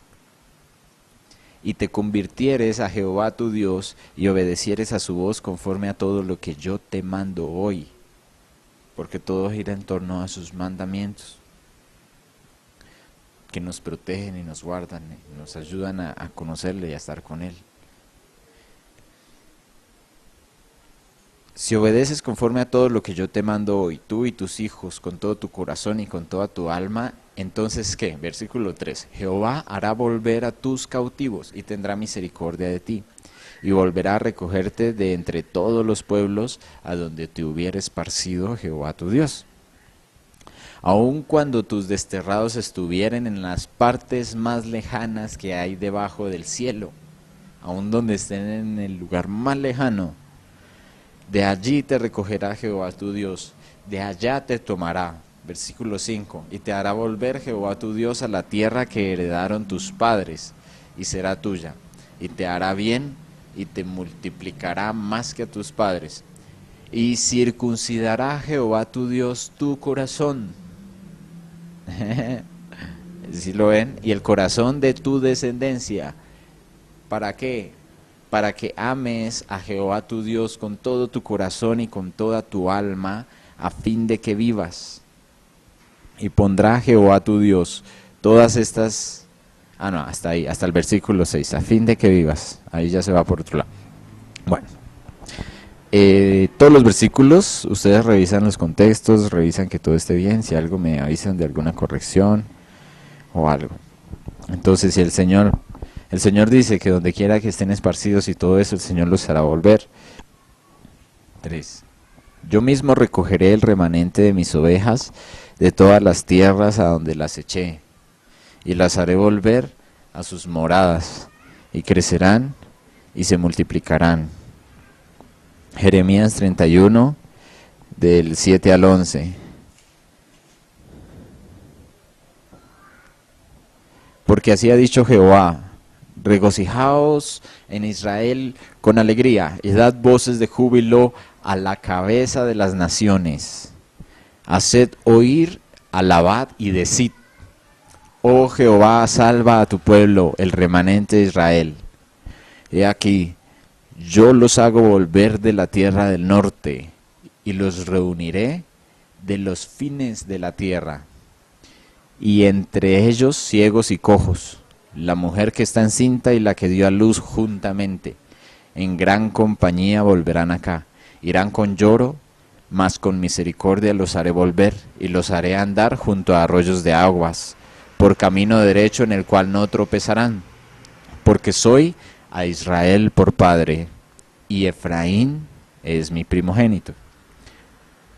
Y te convirtieres a Jehová tu Dios y obedecieres a su voz conforme a todo lo que yo te mando hoy, porque todo gira en torno a sus mandamientos, que nos protegen y nos guardan, y nos ayudan a conocerle y a estar con Él. Si obedeces conforme a todo lo que yo te mando hoy, tú y tus hijos, con todo tu corazón y con toda tu alma, entonces ¿qué? Versículo 3. Jehová hará volver a tus cautivos y tendrá misericordia de ti, y volverá a recogerte de entre todos los pueblos a donde te hubiere esparcido Jehová tu Dios. Aun cuando tus desterrados estuvieren en las partes más lejanas que hay debajo del cielo, aun donde estén en el lugar más lejano. De allí te recogerá Jehová tu Dios, de allá te tomará. Versículo 5, y te hará volver Jehová tu Dios a la tierra que heredaron tus padres, y será tuya, y te hará bien, y te multiplicará más que a tus padres. Y circuncidará Jehová tu Dios tu corazón. ¿Sí lo ven? Y el corazón de tu descendencia. ¿Para qué? Para que ames a Jehová tu Dios con todo tu corazón y con toda tu alma, a fin de que vivas. Y pondrá Jehová tu Dios todas estas... hasta ahí, hasta el versículo 6, a fin de que vivas. Ahí ya se va por otro lado. Bueno. Todos los versículos, ustedes revisan los contextos, revisan que todo esté bien, si algo me avisan de alguna corrección o algo. Entonces, si el Señor dice que donde quiera que estén esparcidos y todo eso, el Señor los hará volver. 3. Yo mismo recogeré el remanente de mis ovejas de todas las tierras a donde las eché, y las haré volver a sus moradas, y crecerán y se multiplicarán. Jeremías 31, del 7 al 11. Porque así ha dicho Jehová: regocijaos en Israel con alegría, y dad voces de júbilo a la cabeza de las naciones. Haced oír, alabad y decid: oh Jehová, salva a tu pueblo, el remanente de Israel. He aquí, yo los hago volver de la tierra del norte, y los reuniré de los fines de la tierra, y entre ellos ciegos y cojos, la mujer que está encinta y la que dio a luz juntamente, en gran compañía volverán acá, irán con lloro, mas con misericordia los haré volver, y los haré andar junto a arroyos de aguas, por camino derecho en el cual no tropezarán, porque soy a Israel por padre, y Efraín es mi primogénito.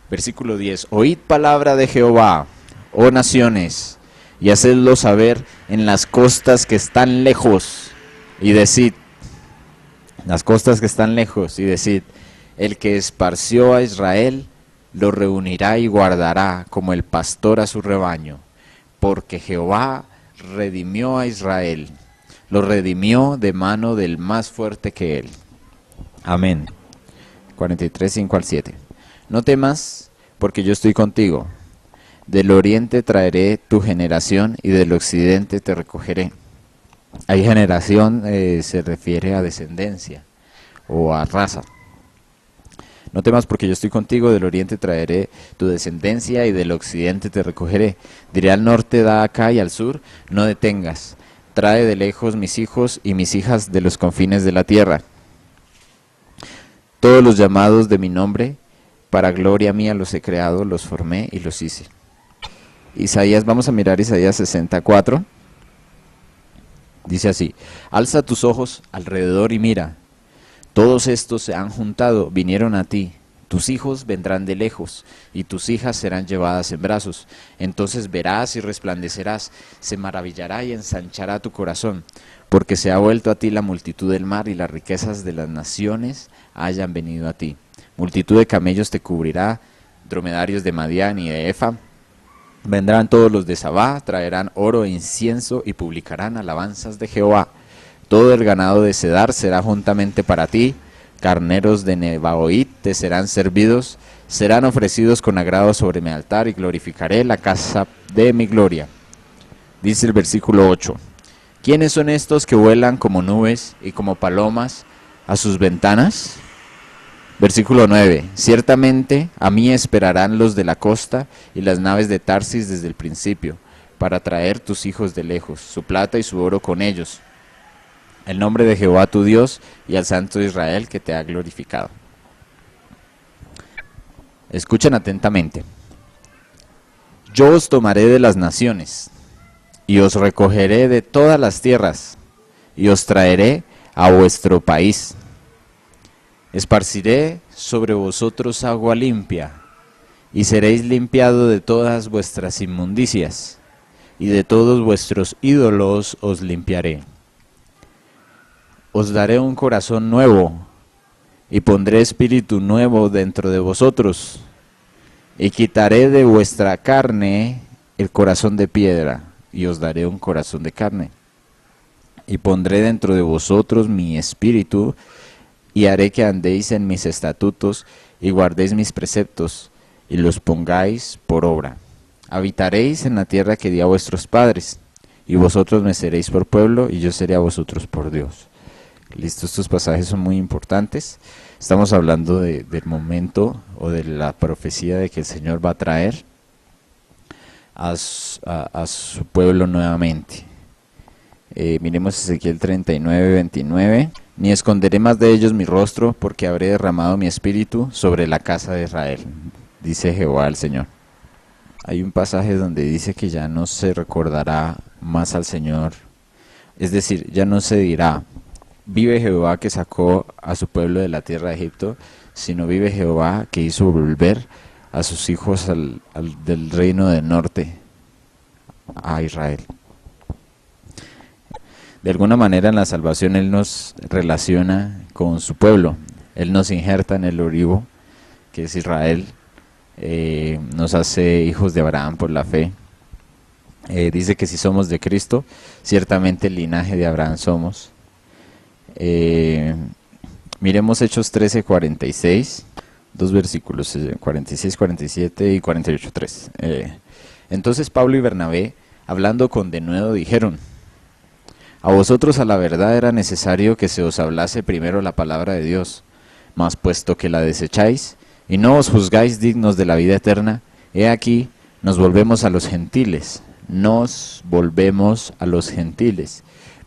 Versículo 10. Oíd palabra de Jehová, oh naciones, y hacedlo saber en las costas que están lejos, y decid, las costas que están lejos, y decid, el que esparció a Israel, lo reunirá y guardará como el pastor a su rebaño, porque Jehová redimió a Israel, lo redimió de mano del más fuerte que él. Amén. 43, 5 al 7. No temas, porque yo estoy contigo. Del oriente traeré tu generación, y del occidente te recogeré. Ahí generación se refiere a descendencia o a raza. No temas, porque yo estoy contigo, del oriente traeré tu descendencia, y del occidente te recogeré. Diré al norte, da acá, y al sur, no detengas. Trae de lejos mis hijos y mis hijas de los confines de la tierra. Todos los llamados de mi nombre, para gloria mía los he creado, los formé y los hice. Isaías, vamos a mirar Isaías 64. Dice así: alza tus ojos alrededor y mira. Todos estos se han juntado, vinieron a ti. Tus hijos vendrán de lejos, y tus hijas serán llevadas en brazos. Entonces verás y resplandecerás, se maravillará y ensanchará tu corazón, porque se ha vuelto a ti la multitud del mar, y las riquezas de las naciones hayan venido a ti. Multitud de camellos te cubrirá, dromedarios de Madián y de Efa. Vendrán todos los de Sabá, traerán oro e incienso, y publicarán alabanzas de Jehová. Todo el ganado de Cedar será juntamente para ti, carneros de Nebaoit te serán servidos, serán ofrecidos con agrado sobre mi altar, y glorificaré la casa de mi gloria. Dice el versículo 8, ¿quiénes son estos que vuelan como nubes y como palomas a sus ventanas? Versículo 9, ciertamente a mí esperarán los de la costa y las naves de Tarsis desde el principio, para traer tus hijos de lejos, su plata y su oro con ellos, el nombre de Jehová tu Dios y al Santo de Israel que te ha glorificado. Escuchen atentamente. Yo os tomaré de las naciones, y os recogeré de todas las tierras, y os traeré a vuestro país. Esparciré sobre vosotros agua limpia, y seréis limpiados de todas vuestras inmundicias, y de todos vuestros ídolos os limpiaré. os daré un corazón nuevo y pondré espíritu nuevo dentro de vosotros y quitaré de vuestra carne el corazón de piedra y os daré un corazón de carne y pondré dentro de vosotros mi espíritu y haré que andéis en mis estatutos y guardéis mis preceptos y los pongáis por obra. Habitaréis en la tierra que di a vuestros padres, y vosotros me seréis por pueblo, y yo seré a vosotros por Dios. Listo, estos pasajes son muy importantes. Estamos hablando del momento o de la profecía de que el Señor va a traer a su pueblo nuevamente. Miremos Ezequiel 39:29. Ni esconderé más de ellos mi rostro, porque habré derramado mi espíritu sobre la casa de Israel, dice Jehová el Señor. Hay un pasaje donde dice que ya no se recordará más al Señor, es decir, ya no se dirá, vive Jehová que sacó a su pueblo de la tierra de Egipto, sino vive Jehová que hizo volver a sus hijos del reino del norte, a Israel. De alguna manera en la salvación Él nos relaciona con su pueblo, Él nos injerta en el origo, que es Israel, nos hace hijos de Abraham por la fe. Dice que si somos de Cristo, ciertamente el linaje de Abraham somos. Miremos Hechos 13:46, dos versículos, 46, 47 y 48, 3. Entonces Pablo y Bernabé, hablando con denuedo, dijeron: a vosotros a la verdad era necesario que se os hablase primero la palabra de Dios, mas puesto que la desecháis, y no os juzgáis dignos de la vida eterna, he aquí, nos volvemos a los gentiles,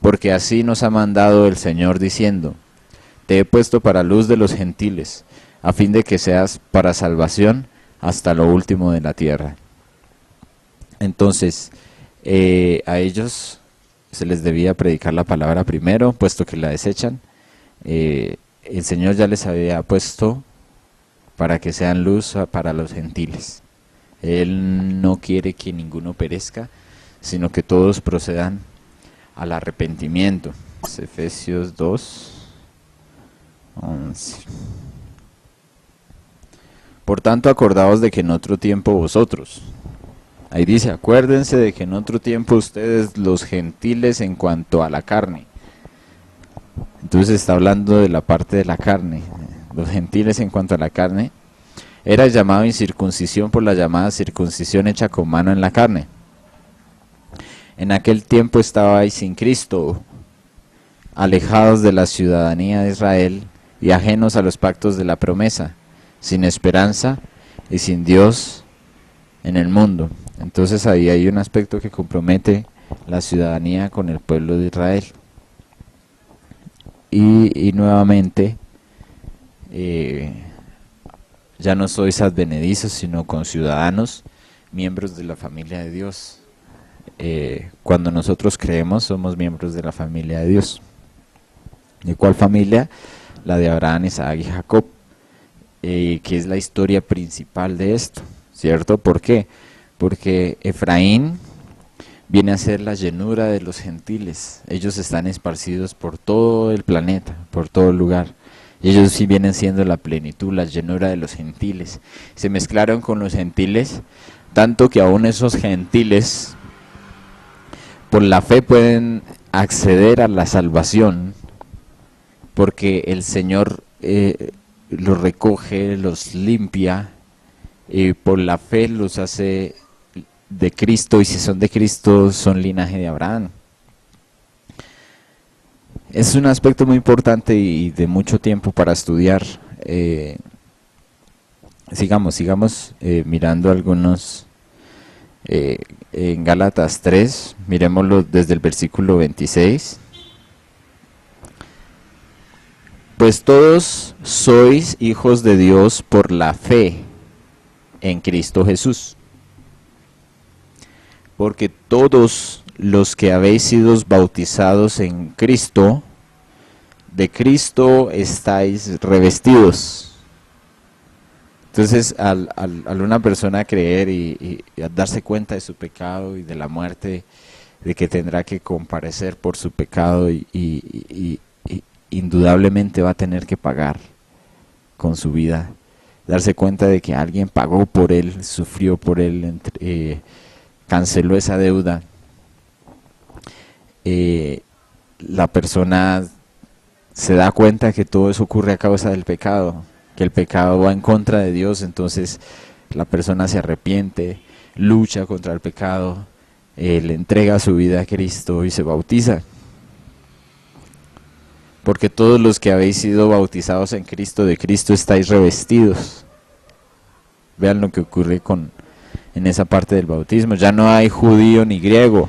porque así nos ha mandado el Señor diciendo: te he puesto para luz de los gentiles, a fin de que seas para salvación hasta lo último de la tierra. Entonces, a ellos se les debía predicar la palabra primero, puesto que la desechan. El Señor ya les había puesto para que sean luz para los gentiles. Él no quiere que ninguno perezca, sino que todos procedan al arrepentimiento. Efesios 2:11. Por tanto, acordaos de que en otro tiempo vosotros, ahí dice, acuérdense de que en otro tiempo ustedes, los gentiles, en cuanto a la carne. Entonces está hablando de la parte de la carne. Los gentiles en cuanto a la carne, era llamado incircuncisión por la llamada circuncisión hecha con mano en la carne. En aquel tiempo estabais sin Cristo, alejados de la ciudadanía de Israel y ajenos a los pactos de la promesa, sin esperanza y sin Dios en el mundo. Entonces ahí hay un aspecto que compromete la ciudadanía con el pueblo de Israel. Y nuevamente, ya no sois advenedizos, sino conciudadanos, miembros de la familia de Dios. Cuando nosotros creemos, somos miembros de la familia de Dios. ¿De cuál familia? La de Abraham, Isaac y Jacob, que es la historia principal de esto, ¿cierto? ¿Por qué? Porque Efraín viene a ser la llenura de los gentiles. Ellos están esparcidos por todo el planeta, por todo el lugar. Ellos sí vienen siendo la plenitud, la llenura de los gentiles. Se mezclaron con los gentiles, tanto que aún esos gentiles, por la fe, pueden acceder a la salvación, porque el Señor los recoge, los limpia, y por la fe los hace de Cristo, y si son de Cristo, son linaje de Abraham. Es un aspecto muy importante y de mucho tiempo para estudiar. Sigamos mirando algunos. En Gálatas 3, miremoslo desde el versículo 26. Pues todos sois hijos de Dios por la fe en Cristo Jesús. Porque todos los que habéis sido bautizados en Cristo, de Cristo estáis revestidos. Entonces, al una persona creer y darse cuenta de su pecado y de la muerte, de que tendrá que comparecer por su pecado y indudablemente va a tener que pagar con su vida. Darse cuenta de que alguien pagó por él, sufrió por él, canceló esa deuda. La persona se da cuenta que todo eso ocurre a causa del pecado, que el pecado va en contra de Dios, entonces la persona se arrepiente, lucha contra el pecado, le entrega su vida a Cristo y se bautiza. Porque todos los que habéis sido bautizados en Cristo, de Cristo estáis revestidos. Vean lo que ocurre en esa parte del bautismo. Ya no hay judío ni griego,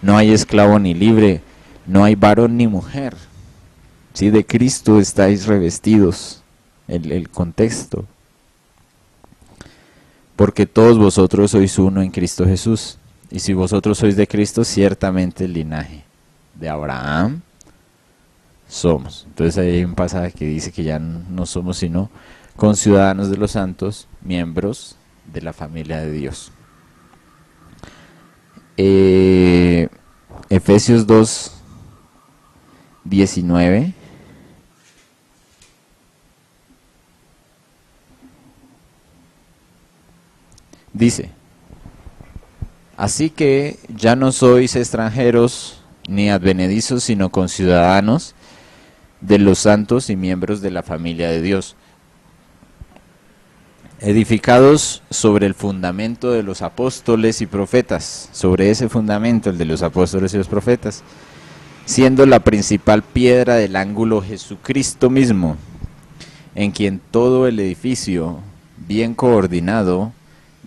no hay esclavo ni libre, no hay varón ni mujer. ¿Sí? De Cristo estáis revestidos, el contexto. Porque todos vosotros sois uno en Cristo Jesús. Y si vosotros sois de Cristo, ciertamente el linaje de Abraham somos. Entonces ahí hay un pasaje que dice que ya no somos sino conciudadanos de los santos, miembros de la familia de Dios. Efesios 2, 19. Dice: así que ya no sois extranjeros ni advenedizos, sino conciudadanos de los santos y miembros de la familia de Dios, edificados sobre el fundamento de los apóstoles y profetas, sobre ese fundamento, el de los apóstoles y los profetas, siendo la principal piedra del ángulo Jesucristo mismo, en quien todo el edificio, bien coordinado,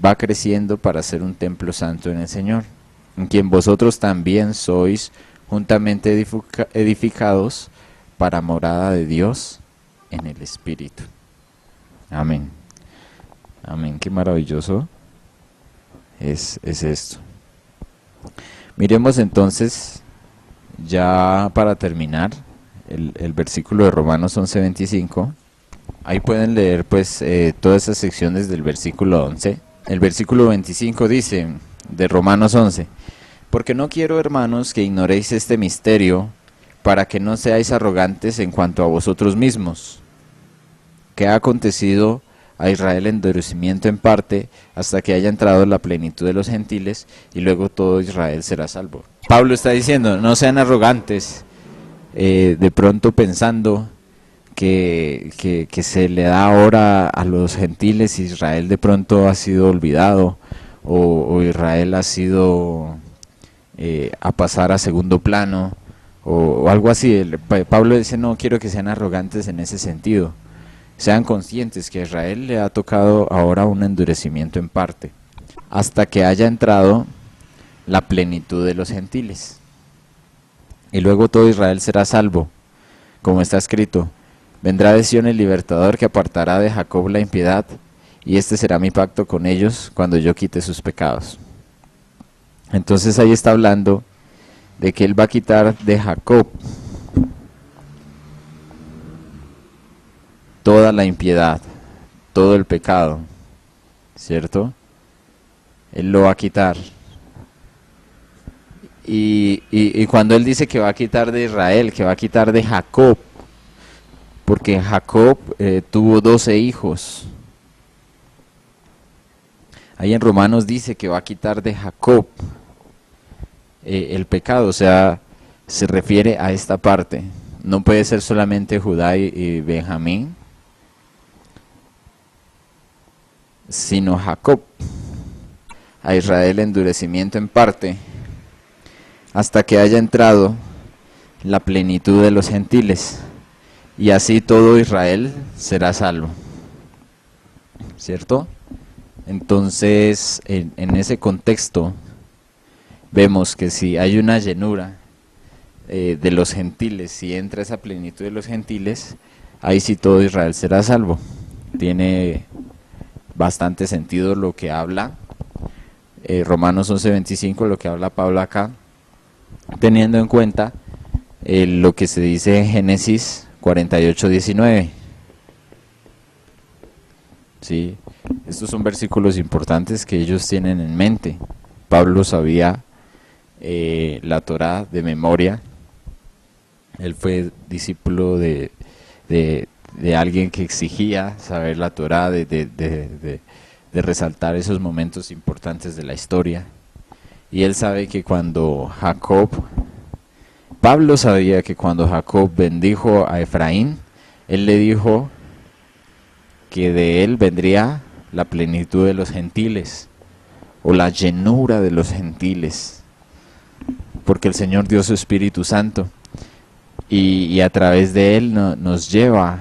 va creciendo para ser un templo santo en el Señor, en quien vosotros también sois juntamente edificados para morada de Dios en el Espíritu. Amén. Amén, qué maravilloso es esto. Miremos entonces, ya para terminar, el versículo de Romanos 11:25. Ahí pueden leer pues todas esas secciones del versículo 11. El versículo 25 dice, de Romanos 11, porque no quiero, hermanos, que ignoréis este misterio, para que no seáis arrogantes en cuanto a vosotros mismos, que ha acontecido a Israel endurecimiento en parte, hasta que haya entrado la plenitud de los gentiles, y luego todo Israel será salvo. Pablo está diciendo, no sean arrogantes, de pronto pensando que se le da ahora a los gentiles, Israel de pronto ha sido olvidado, o Israel ha sido a pasar a segundo plano, o algo así. Pablo dice, no quiero que sean arrogantes en ese sentido, sean conscientes que a Israel le ha tocado ahora un endurecimiento en parte, hasta que haya entrado la plenitud de los gentiles, y luego todo Israel será salvo, como está escrito, vendrá de Sión el libertador que apartará de Jacob la impiedad, y este será mi pacto con ellos cuando yo quite sus pecados. Entonces ahí está hablando de que él va a quitar de Jacob toda la impiedad, todo el pecado, ¿cierto? Él lo va a quitar. Y cuando él dice que va a quitar de Israel, que va a quitar de Jacob, porque Jacob tuvo 12 hijos. Ahí en Romanos dice que va a quitar de Jacob el pecado, o sea, se refiere a esta parte. No puede ser solamente Judá y Benjamín, sino Jacob. A Israel endurecimiento en parte, hasta que haya entrado la plenitud de los gentiles, y así todo Israel será salvo, ¿cierto? Entonces, en ese contexto, vemos que si hay una llenura de los gentiles, si entra esa plenitud de los gentiles, ahí sí todo Israel será salvo. Tiene bastante sentido lo que habla Romanos 11:25, lo que habla Pablo acá, teniendo en cuenta lo que se dice en Génesis 48:19. ¿Sí? Estos son versículos importantes que ellos tienen en mente. Pablo sabía la Torá de memoria, Él fue discípulo de alguien que exigía saber la Torá, de resaltar esos momentos importantes de la historia. Y él sabe que Pablo sabía que cuando Jacob bendijo a Efraín, él le dijo que de él vendría la plenitud de los gentiles, o la llenura de los gentiles, porque el Señor dio su Espíritu Santo, y a través de él nos lleva,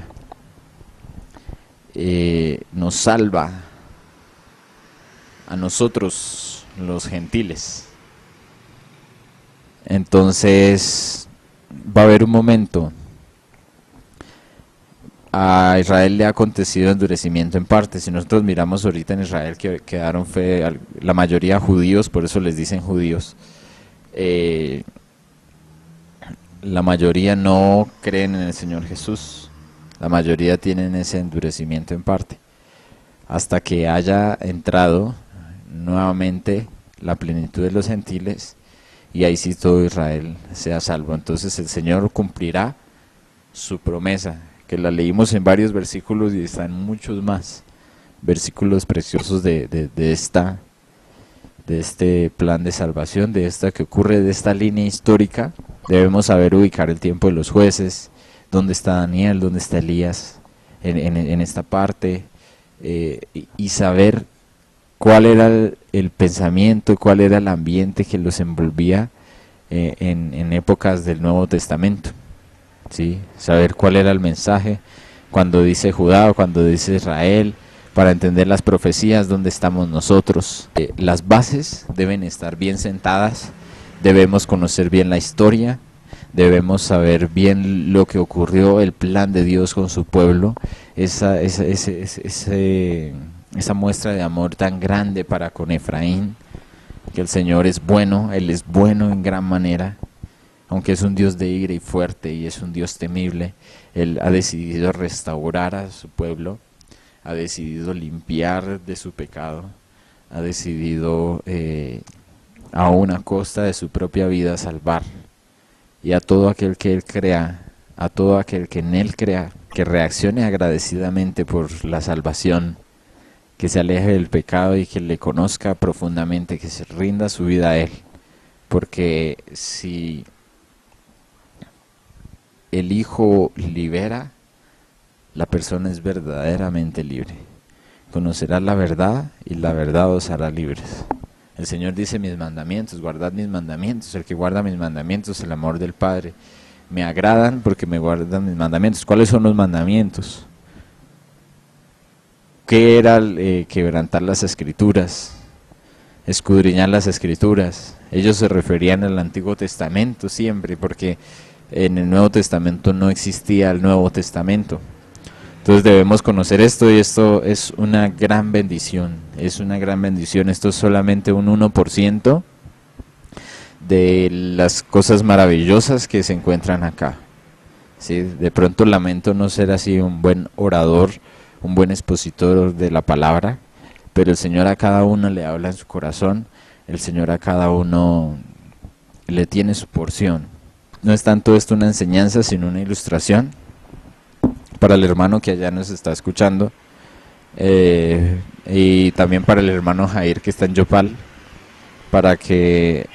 nos salva a nosotros los gentiles. Entonces va a haber un momento. A Israel le ha acontecido endurecimiento en parte. Si nosotros miramos ahorita en Israel, que quedaron la mayoría judíos, por eso les dicen judíos, la mayoría no creen en el Señor Jesús. La mayoría tienen ese endurecimiento en parte, hasta que haya entrado nuevamente la plenitud de los gentiles, y ahí sí todo Israel sea salvo. Entonces el Señor cumplirá su promesa, que la leímos en varios versículos y están muchos más versículos preciosos de este plan de salvación, de esta que ocurre, de esta línea histórica. Debemos saber ubicar el tiempo de los jueces, dónde está Daniel, dónde está Elías en esta parte, y saber cuál era el pensamiento, cuál era el ambiente que los envolvía en épocas del Nuevo Testamento. ¿Sí? Saber cuál era el mensaje, cuando dice Judá o cuando dice Israel, para entender las profecías, dónde estamos nosotros. Las bases deben estar bien sentadas, debemos conocer bien la historia, debemos saber bien lo que ocurrió, el plan de Dios con su pueblo, esa muestra de amor tan grande para con Efraín, que el Señor es bueno, Él es bueno en gran manera. Aunque es un Dios de ira y fuerte y es un Dios temible, Él ha decidido restaurar a su pueblo, ha decidido limpiar de su pecado, ha decidido a una costa de su propia vida salvar. Y a todo aquel que Él crea, a todo aquel que en Él crea, que reaccione agradecidamente por la salvación, que se aleje del pecado y que le conozca profundamente, que se rinda su vida a Él. Porque si el Hijo libera, la persona es verdaderamente libre. Conocerás la verdad y la verdad os hará libres. El Señor dice: mis mandamientos, guardad mis mandamientos. El que guarda mis mandamientos, el amor del Padre. Me agradan porque me guardan mis mandamientos. ¿Cuáles son los mandamientos? ¿Qué era quebrantar las Escrituras? Escudriñar las Escrituras. Ellos se referían al Antiguo Testamento siempre, porque en el Nuevo Testamento no existía el Nuevo Testamento. Entonces debemos conocer esto, y esto es una gran bendición. Es una gran bendición. Esto es solamente un 1% de las cosas maravillosas que se encuentran acá. ¿Sí? De pronto lamento no ser así un buen orador, un buen expositor de la palabra, pero el Señor a cada uno le habla en su corazón. El Señor a cada uno le tiene su porción. No es tanto esto una enseñanza, sino una ilustración para el hermano que allá nos está escuchando, y también para el hermano Jair que está en Yopal, para que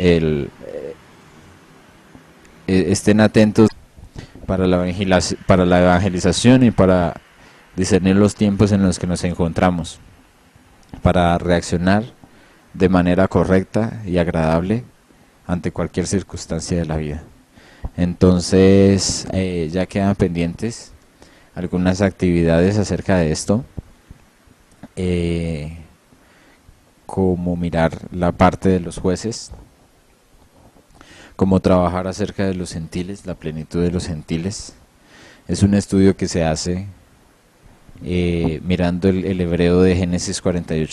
estén atentos para la evangelización y para discernir los tiempos en los que nos encontramos, para reaccionar de manera correcta y agradable ante cualquier circunstancia de la vida. Entonces ya quedan pendientes algunas actividades acerca de esto, como mirar la parte de los jueces, como trabajar acerca de los gentiles, la plenitud de los gentiles. Es un estudio que se hace mirando el hebreo de Génesis 48.